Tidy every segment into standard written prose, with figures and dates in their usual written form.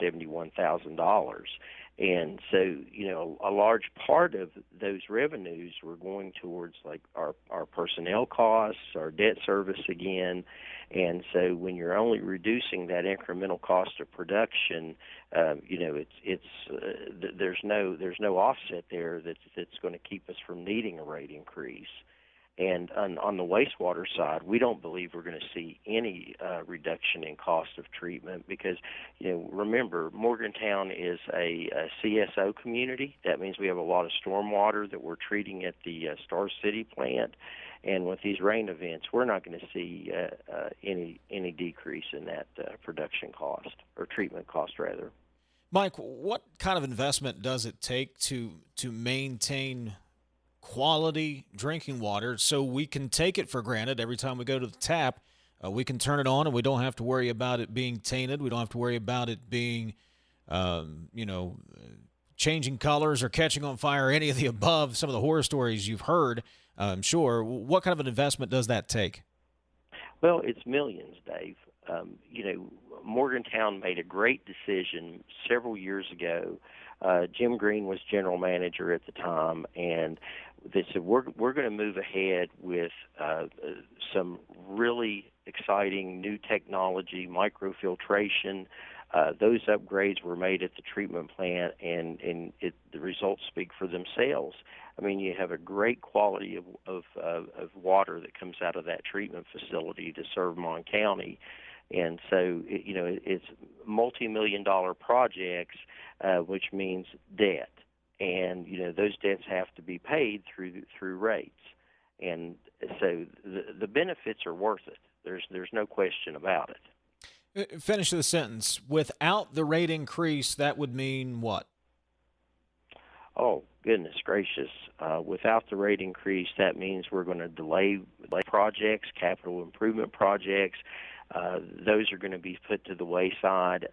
$171,000. And so, a large part of those revenues were going towards like our personnel costs, our debt service again. And so when you're only reducing that incremental cost of production, there's no offset there that's going to keep us from needing a rate increase. And on the wastewater side, we don't believe we're going to see any reduction in cost of treatment because, remember, Morgantown is a CSO community. That means we have a lot of stormwater that we're treating at the Star City plant. And with these rain events, we're not going to see any decrease in that production cost or treatment cost, rather. Mike, what kind of investment does it take to maintain quality drinking water so we can take it for granted every time we go to the tap? We can turn it on and we don't have to worry about it being tainted. We don't have to worry about it being, changing colors or catching on fire or any of the above, some of the horror stories you've heard, I'm sure. What kind of an investment does that take? Well, it's millions, Dave. Morgantown made a great decision several years ago. Jim Green was general manager at the time, and they said, we're going to move ahead with some really exciting new technology, microfiltration. Those upgrades were made at the treatment plant, and the results speak for themselves. I mean, you have a great quality of water that comes out of that treatment facility to serve Mon County. And so, it's multi-million-dollar projects, which means debt. And, those debts have to be paid through rates. And so the benefits are worth it. There's no question about it. Finish the sentence. Without the rate increase, that would mean what? Oh, goodness gracious. Without the rate increase, that means we're going to delay projects, capital improvement projects. Those are going to be put to the wayside.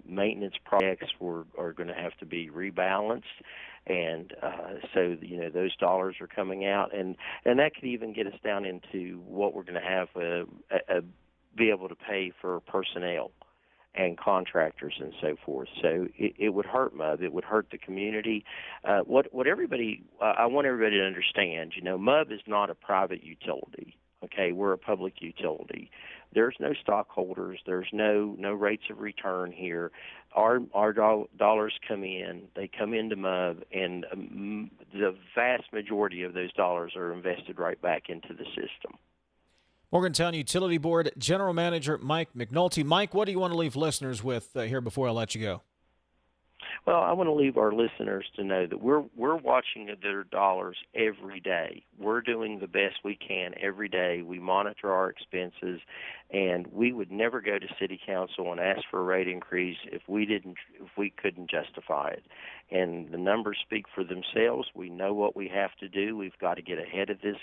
Maintenance projects are going to have to be rebalanced. And so, those dollars are coming out. And that could even get us down into what we're going to have be able to pay for personnel and contractors and so forth. So it would hurt MUB. It would hurt the community. I want everybody to understand, MUB is not a private utility. Okay, we're a public utility. There's no stockholders. There's no rates of return here. Our dollars come in. They come into MUB, and the vast majority of those dollars are invested right back into the system. Morgantown Utility Board General Manager Mike McNulty. Mike, what do you want to leave listeners with here before I let you go? Well, I want to leave our listeners to know that we're watching their dollars every day. We're doing the best we can every day. We monitor our expenses, and we would never go to City Council and ask for a rate increase if we couldn't justify it. And the numbers speak for themselves. We know what we have to do. We've got to get ahead of this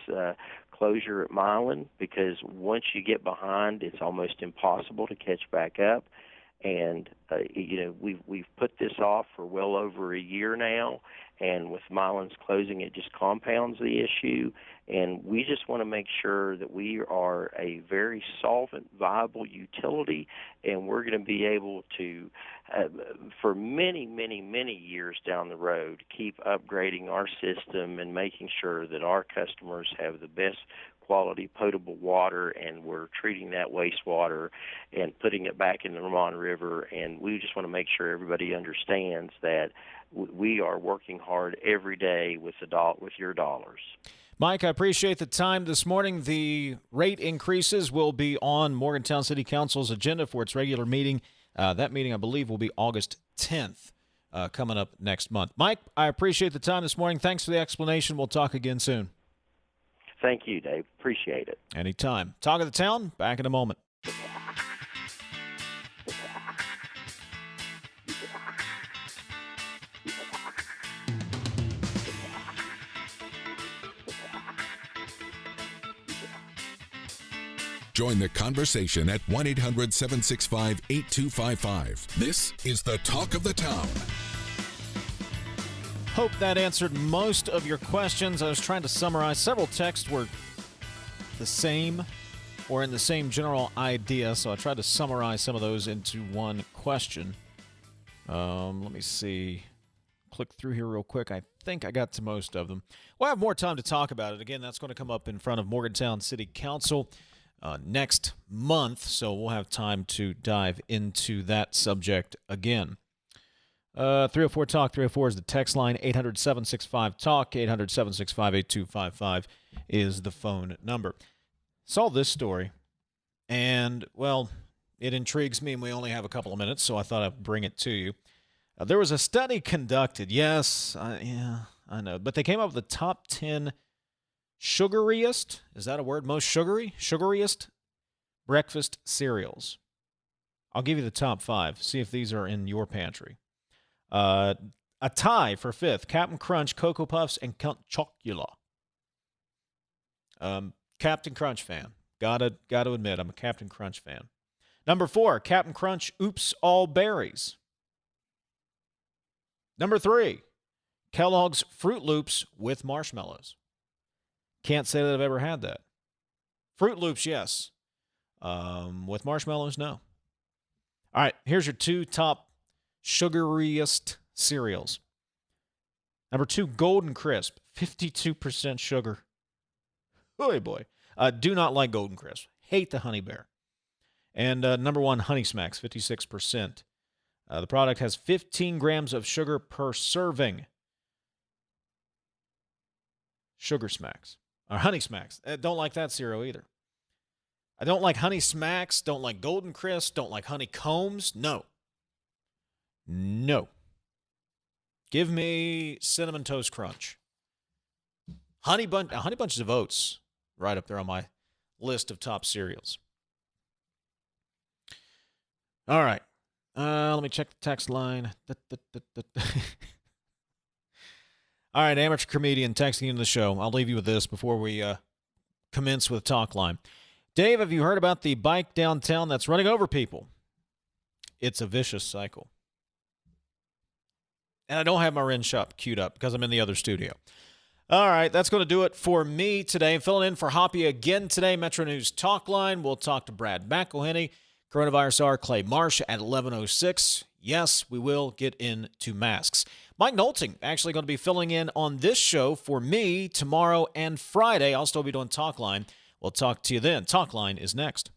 closure at Milan, because once you get behind, it's almost impossible to catch back up. And we've put this off for well over a year now, and with Milan's closing, it just compounds the issue. And we just want to make sure that we are a very solvent, viable utility, and we're going to be able to, for many, many, many years down the road, keep upgrading our system and making sure that our customers have the best quality potable water, and we're treating that wastewater and putting it back in the Ramon River. And we just want to make sure everybody understands that we are working hard every day with your dollars. Mike, I appreciate the time this morning. The rate increases will be on Morgantown City Council's agenda for its regular meeting. That meeting, I believe, will be August 10th, coming up next month. Mike, I appreciate the time this morning. Thanks for the explanation. We'll talk again soon. Thank you, Dave. Appreciate it. Anytime. Talk of the Town, back in a moment. Join the conversation at 1-800-765-8255. This is the Talk of the Town. Hope that answered most of your questions. I was trying to summarize. Several texts were the same or in the same general idea, so I tried to summarize some of those into one question. Let me see. Click through here real quick. I think I got to most of them. We'll have more time to talk about it. Again, that's going to come up in front of Morgantown City Council next month, so we'll have time to dive into that subject again. 304-TALK, 304 is the text line, 800-765-TALK, 800-765-8255 is the phone number. Saw this story, and, well, it intrigues me, and we only have a couple of minutes, so I thought I'd bring it to you. There was a study conducted, I know, but they came up with the top 10 sugariest, is that a word, most sugariest breakfast cereals. I'll give you the top 5, see if these are in your pantry. A tie for 5th, Captain Crunch, Cocoa Puffs, and Count Chocula. Captain Crunch fan. Gotta admit, I'm a Captain Crunch fan. Number 4, Captain Crunch, Oops All Berries. Number 3, Kellogg's Fruit Loops with marshmallows. Can't say that I've ever had that. Fruit Loops, yes. With marshmallows, no. All right, here's your 2 top sugariest cereals. Number 2, Golden Crisp, 52% sugar. Oh boy. Do not like Golden Crisp. Hate the Honey Bear. And number 1, Honey Smacks, 56%. The product has 15 grams of sugar per serving. Sugar Smacks. Or Honey Smacks. Don't like that cereal either. I don't like Honey Smacks. Don't like Golden Crisp. Don't like Honeycombs. No. Give me Cinnamon Toast Crunch. Honey Bunches of Oats. Right up there on my list of top cereals. All right. Let me check the text line. All right, amateur comedian texting into the show. I'll leave you with this before we commence with talk line. Dave, have you heard about the bike downtown that's running over people? It's a vicious cycle. And I don't have my wrench shop queued up because I'm in the other studio. All right, that's going to do it for me today. Filling in for Hoppy again today, Metro News Talk Line. We'll talk to Brad McElhenney, Coronavirus R. Clay Marsh at 11:06. Yes, we will get into masks. Mike Nolting actually going to be filling in on this show for me tomorrow and Friday. I'll still be doing Talk Line. We'll talk to you then. Talk Line is next.